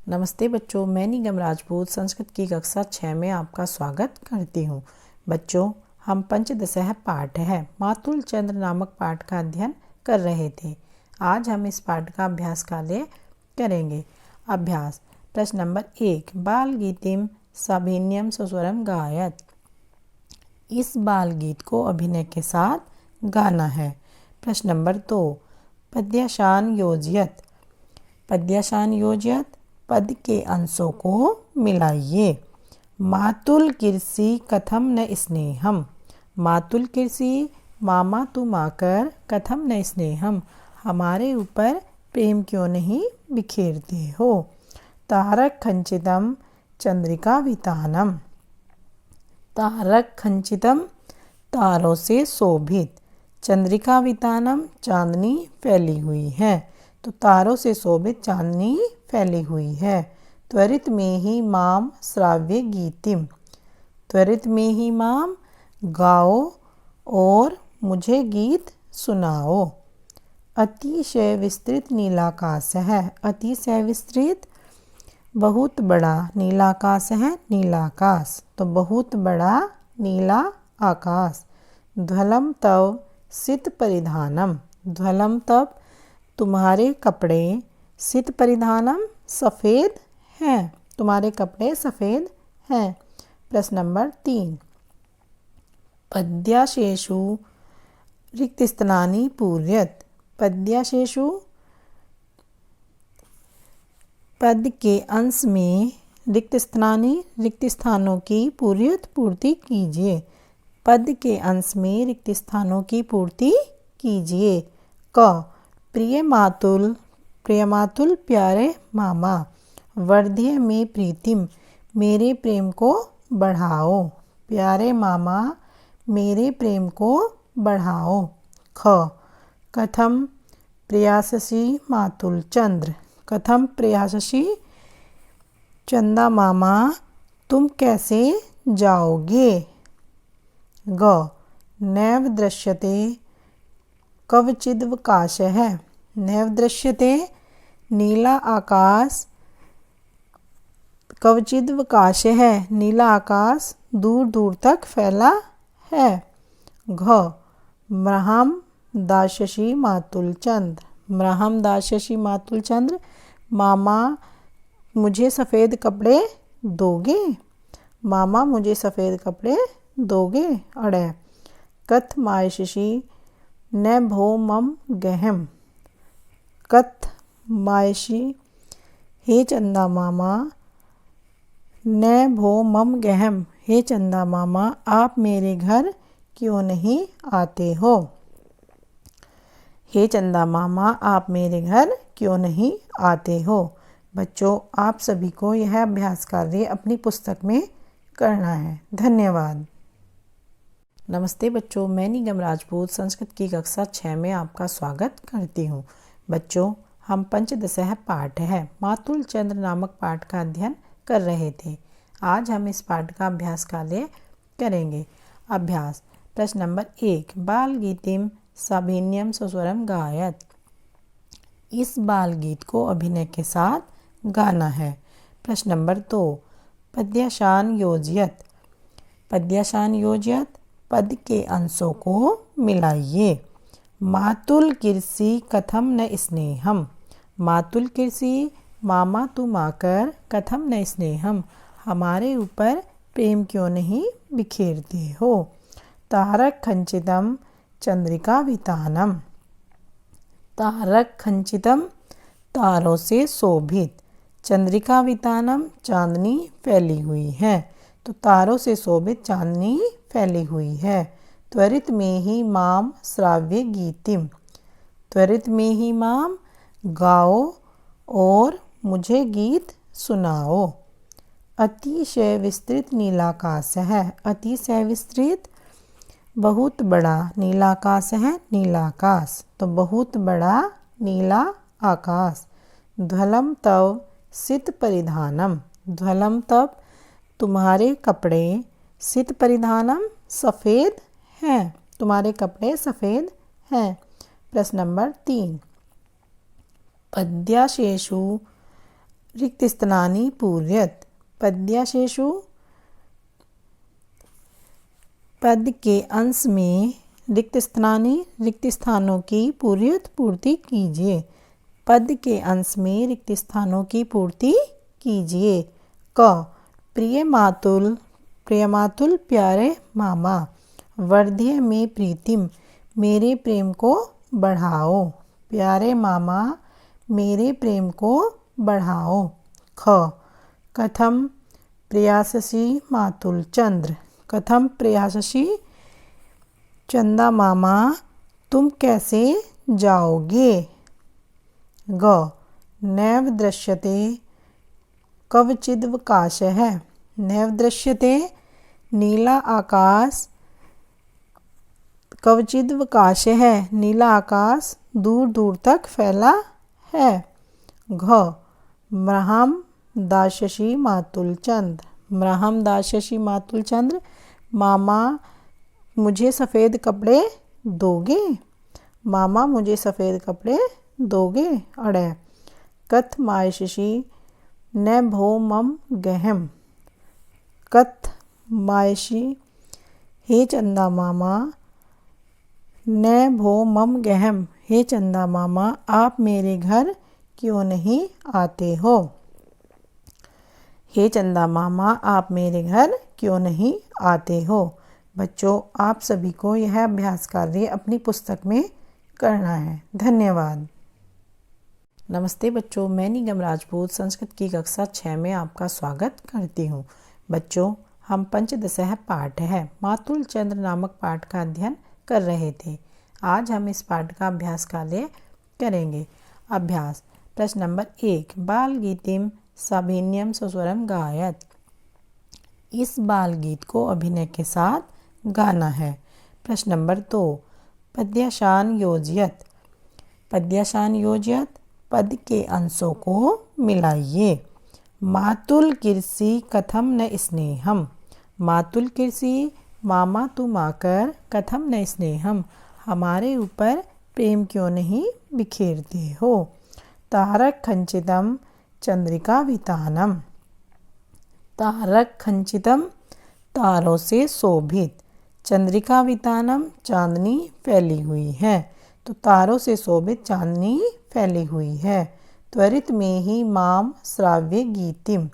नमस्ते बच्चों, मैं निगम राजपूत संस्कृत की कक्षा 6 में आपका स्वागत करती हूँ। बच्चों, हम पंचदश पाठ है मातुल चंद्र नामक पाठ का अध्ययन कर रहे थे। आज हम इस पाठ का अभ्यास कार्य करेंगे। अभ्यास प्रश्न नंबर 1, बाल गीतिम साभिन्यम स्वस्वरम गायत। इस बाल गीत को अभिनय के साथ गाना है। प्रश्न नंबर 2, पद्याशान योजयत। पद्याशान योजयत पद के अंशों को मिलाइए। मातुल किरसी कथम न स्नेहम। मातुल किरसी मामा तुम आकर कथम न स्नेहम, हमारे ऊपर प्रेम क्यों नहीं बिखेरते हो। तारक खंचितम चंद्रिका वितानम। तारक खंचितम तारों से शोभित, चंद्रिका वितानम चांदनी फैली हुई है। तो तारों से शोभित चांदनी फैली हुई है। त्वरित में ही माम श्राव्य गीतिम। त्वरित में ही माम गाओ और मुझे गीत सुनाओ। अतिशय विस्तृत नीलाकाश है। अतिशय विस्तृत बहुत बड़ा, नीलाकाश है नीलाकाश, तो बहुत बड़ा नीला आकाश। ध्वलम तव सित परिधानम। ध्वलम तव तुम्हारे कपड़े, सित परिधानम सफ़ेद हैं, तुम्हारे कपड़े सफ़ेद हैं। प्रश्न नंबर 3, पद्याशेषु रिक्तस्थानानि पूरयत। पद्याशेषु पद के अंश में रिक्त स्थानों की पूर्ति कीजिए। पद के अंश में रिक्त स्थानों की पूर्ति कीजिए। क, प्रिय मातुल प्यारे मामा। वर्ध्य में प्रीतिम, मेरे प्रेम को बढ़ाओ। प्यारे मामा मेरे प्रेम को बढ़ाओ। ख, कथम प्रयाससी मातुल चंद्र। कथम प्रयाससी चंदा मामा, तुम कैसे जाओगे। ग, नैव दृश्यते कवचिदवकाश है। नैव दृश्यते नीला आकाश, कवचिदवकाश है नीला आकाश दूर दूर तक फैला है। घ, म्रहम दास्यसि मातुल चंद्र। म्रहम दास्यसि मातुल चंद्र, मामा मुझे सफ़ेद कपड़े दोगे। मामा मुझे सफ़ेद कपड़े दोगे। अड़े, कथ मायसि न भो मम गहम। कथ मायसि हे चंदा मामा, न भो मम गहम, हे चंदा मामा आप मेरे घर क्यों नहीं आते हो। हे चंदा मामा आप मेरे घर क्यों नहीं आते हो। बच्चों, आप सभी को यह अभ्यास कार्य अपनी पुस्तक में करना है। धन्यवाद। नमस्ते बच्चों, मैं निगम राजपूत संस्कृत की कक्षा 6 में आपका स्वागत करती हूँ। बच्चों, हम पंचदश पाठ है मातुल चंद्र नामक पाठ का अध्ययन कर रहे थे। आज हम इस पाठ का अभ्यास कार्य करेंगे। अभ्यास प्रश्न नंबर 1, बाल गीतिम साभिन्यम स्वस्वरम गायत। इस बाल गीत को अभिनय के साथ गाना है। प्रश्न नंबर 2, पद्याशान योजयत। पद्याशान योजयत पद के अंशों को मिलाइए। मातुल किरसी कथम न स्नेहम। मातुल किरसी मामा तुम आकर कथम न स्नेहम, हमारे ऊपर प्रेम क्यों नहीं बिखेरते हो। तारक खंचितम चंद्रिका वितानम। तारक खंचितम तारों से शोभित, चंद्रिका वितानम चांदनी फैली हुई है। तो तारों से शोभित चांदनी फैली हुई है। त्वरित में ही माम श्राव्य गीतिम। त्वरित में ही माम गाओ और मुझे गीत सुनाओ। अतिशय विस्तृत नीलाकाश है। अतिशय विस्तृत बहुत बड़ा, नीलाकाश है नीलाकाश, तो बहुत बड़ा नीला आकाश। ध्वलम तव सित परिधानम। ध्वलम तव तुम्हारे कपड़े, सित परिधानम सफ़ेद हैं, तुम्हारे कपड़े सफ़ेद हैं। प्रश्न नंबर 3, पद्याशेषु रिक्तस्थानानि पूरयत। पद्याशेषु पद के अंश में रिक्त स्थानों की पूर्ति कीजिए। पद के अंश में रिक्त स्थानों की पूर्ति कीजिए। क प्रिय मातुल प्यारे मामा, वर्ध्य में प्रीतिम, मेरे प्रेम को बढ़ाओ। प्यारे मामा, मेरे प्रेम को बढ़ाओ। ख कथम प्रयाससी मातुल चंद्र, कथम प्रयाससी चंदा मामा, तुम कैसे जाओगे। ग नैव दृश्यते कवचिदवकाशः, नैव दृश्यते नीला आकाश, कवचिदवकाशः नीला आकाश दूर दूर तक फैला है। घ म्रहम दास्यसि मातुल चंद्र, म्रहम दास्यसि मातुल चंद्र, मामा मुझे सफ़ेद कपड़े दोगे, मामा मुझे सफ़ेद कपड़े दोगे। अड़ कथ मायसि न भो मम गहम, कथ मायसि हे चंदा मामा, न भो मम गहम, हे चंदा मामा आप मेरे घर क्यों नहीं आते हो। हे चंदा मामा आप मेरे घर क्यों नहीं आते हो। बच्चों, आप सभी को यह अभ्यास कार्य अपनी पुस्तक में करना है। धन्यवाद। नमस्ते बच्चों, मैं निगम राजपूत संस्कृत की कक्षा 6 में आपका स्वागत करती हूँ। बच्चों, हम पंचदश पाठ है मातुल चंद्र नामक पाठ का अध्ययन कर रहे थे। आज हम इस पाठ का अभ्यास कार्य करेंगे। अभ्यास प्रश्न नंबर 1, बाल गीतिम साभिन्यम स्वस्वरम गायत। इस बाल गीत को अभिनय के साथ गाना है। प्रश्न नंबर 2, पद्याशान योजयत, पद्याशान योजयत पद के अंशों को मिलाइए। मातुल किरसी कथम न स्नेहम, मातुल किरसी मामा तुम आकर, कथम न स्नेहम हमारे ऊपर प्रेम क्यों नहीं बिखेरते हो। तारक खंचितम चंद्रिका वितानम, तारक खंचितम तारों से शोभित, चंद्रिका वितानम चांदनी फैली हुई है। तो तारों से शोभित चांदनी फैली हुई है। त्वरित में ही माम श्राव्य गीतिम,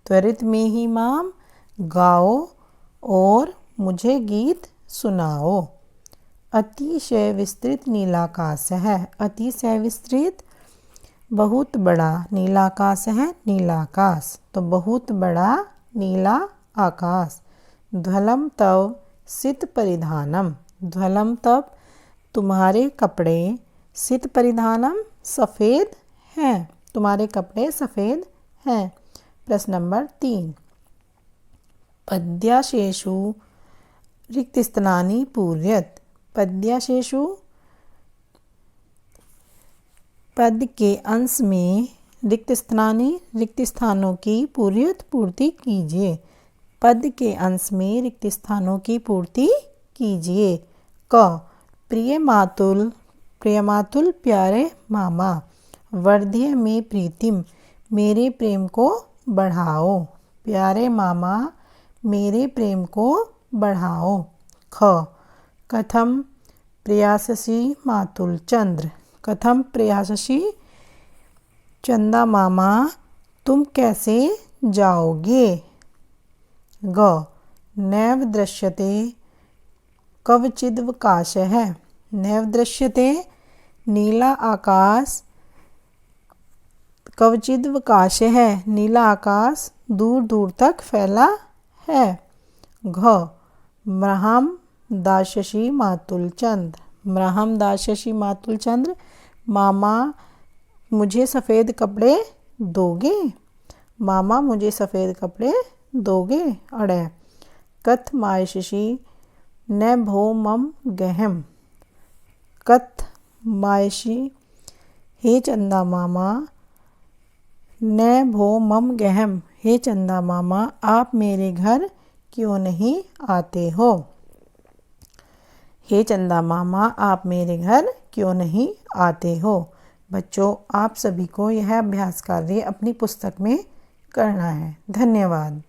त्वरित में ही माम गाओ और मुझे गीत सुनाओ। अतिशय विस्तृत नीलाकाश है, अतिशय विस्तृत बहुत बड़ा, नीलाकाश है नीलाकाश, तो बहुत बड़ा नीला आकाश। ध्वलम तव सित परिधानम, ध्वलम तब तुम्हारे कपड़े, सित परिधानम सफ़ेद हैं, तुम्हारे कपड़े सफ़ेद हैं। प्रश्न नंबर 3, पद्याशेषु रिक्तस्थानानि पूरयत। पद्याशेषु पद के अंश में रिक्त स्थानों की पूर्ति कीजिए। पद के अंश में रिक्त स्थानों की पूर्ति कीजिए। क प्रिय मातुल प्यारे मामा, वर्ध्य में प्रीतिम, मेरे प्रेम को बढ़ाओ। प्यारे मामा मेरे प्रेम को बढ़ाओ। ख कथम प्रयाससी मातुल चंद्र, कथम प्रयाससी चंदा मामा तुम कैसे जाओगे। ग नैव दृश्यते कवचिदवकाशः, नैव दृश्यते नीला आकाश, कवचिदवकाशः नीला आकाश दूर दूर तक फैला है। घ म्रहम दास्यसि मातुल चंद्र, म्रहम दास्यसि मातुल चंद्र मामा मुझे सफ़ेद कपड़े दोगे, मामा मुझे सफ़ेद कपड़े दोगे। अड़ कथ मायसि न भो मम गहम, कथ मायसि हे चंदा मामा, न भो मम गहम, हे चंदा मामा आप मेरे घर क्यों नहीं आते हो। हे चंदा मामा आप मेरे घर क्यों नहीं आते हो। बच्चों आप सभी को यह अभ्यास कार्य अपनी पुस्तक में करना है। धन्यवाद।